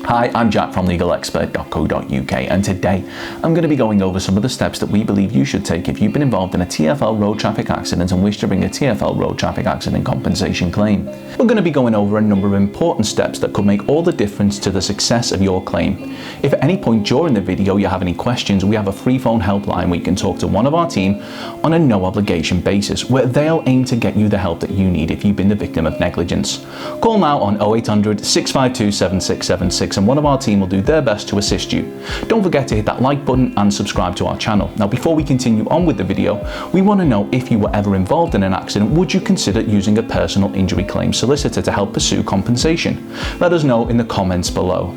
Hi, I'm Jack from legalexpert.co.uk, and today I'm going to be going over some of the steps that we believe you should take if you've been involved in a TFL road traffic accident and wish to bring a TFL road traffic accident compensation claim. We're going to be going over a number of important steps that could make all the difference to the success of your claim. If at any point during the video you have any questions, we have a free phone helpline where you can talk to one of our team on a no obligation basis, where they'll aim to get you the help that you need if you've been the victim of negligence. Call now on 0800 652 7676 and one of our team will do their best to assist you. Don't forget to hit that like button and subscribe to our channel. Now, before we continue on with the video, we want to know if you were ever involved in an accident, would you consider using a personal injury claim solicitor to help pursue compensation? Let us know in the comments below.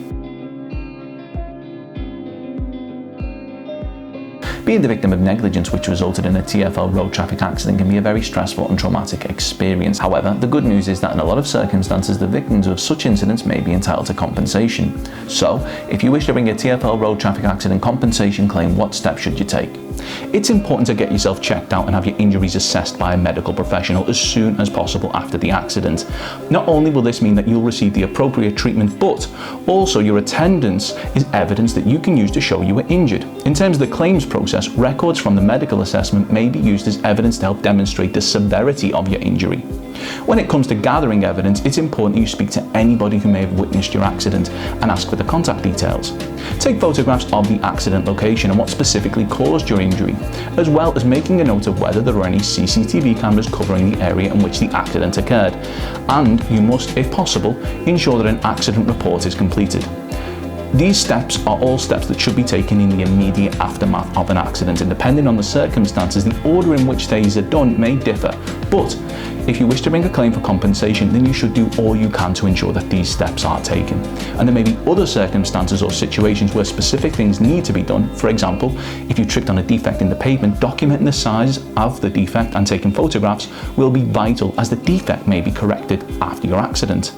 Being the victim of negligence which resulted in a TFL road traffic accident can be a very stressful and traumatic experience. However, the good news is that in a lot of circumstances, the victims of such incidents may be entitled to compensation. So, if you wish to bring a TFL road traffic accident compensation claim, what steps should you take? It's important to get yourself checked out and have your injuries assessed by a medical professional as soon as possible after the accident. Not only will this mean that you'll receive the appropriate treatment, but also your attendance is evidence that you can use to show you were injured. In terms of the claims process, records from the medical assessment may be used as evidence to help demonstrate the severity of your injury. When it comes to gathering evidence, it's important that you speak to anybody who may have witnessed your accident and ask for the contact details. Take photographs of the accident location and what specifically caused your injury, as well as making a note of whether there are any CCTV cameras covering the area in which the accident occurred. And you must, if possible, ensure that an accident report is completed. These steps are all steps that should be taken in the immediate aftermath of an accident, and depending on the circumstances, the order in which these are done may differ. But if you wish to bring a claim for compensation, then you should do all you can to ensure that these steps are taken. And there may be other circumstances or situations where specific things need to be done. For example, if you tripped on a defect in the pavement, documenting the size of the defect and taking photographs will be vital, as the defect may be corrected after your accident.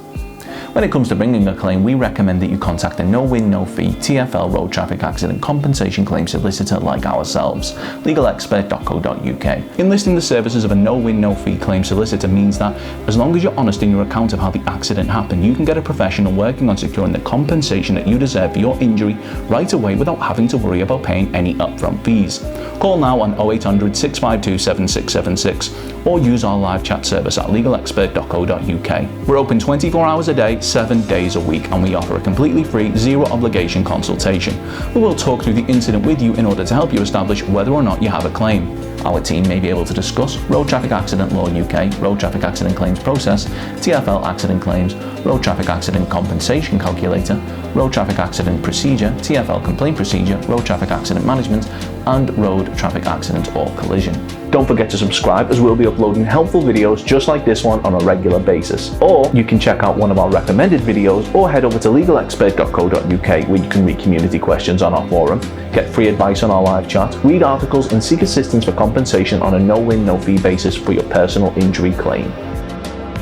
When it comes to bringing a claim, we recommend that you contact a no-win, no-fee TFL road traffic accident compensation claim solicitor like ourselves, legalexpert.co.uk. Enlisting the services of a no-win, no-fee claim solicitor means that as long as you're honest in your account of how the accident happened, you can get a professional working on securing the compensation that you deserve for your injury right away without having to worry about paying any upfront fees. Call now on 0800 652 7676 or use our live chat service at legalexpert.co.uk. We're open 24 hours a day, 7 days a week, and we offer a completely free, zero obligation consultation. We will talk through the incident with you in order to help you establish whether or not you have a claim. Our team may be able to discuss Road Traffic Accident Law UK, Road Traffic Accident Claims Process, TFL Accident Claims, Road Traffic Accident Compensation Calculator, Road Traffic Accident Procedure, TFL Complaint Procedure, Road Traffic Accident Management, and Road Traffic Accident or Collision. Don't forget to subscribe, as we'll be uploading helpful videos just like this one on a regular basis. Or you can check out one of our recommended videos or head over to legalexpert.co.uk where you can read community questions on our forum, get free advice on our live chat, read articles and seek assistance for compensation on a no-win, no-fee basis for your personal injury claim.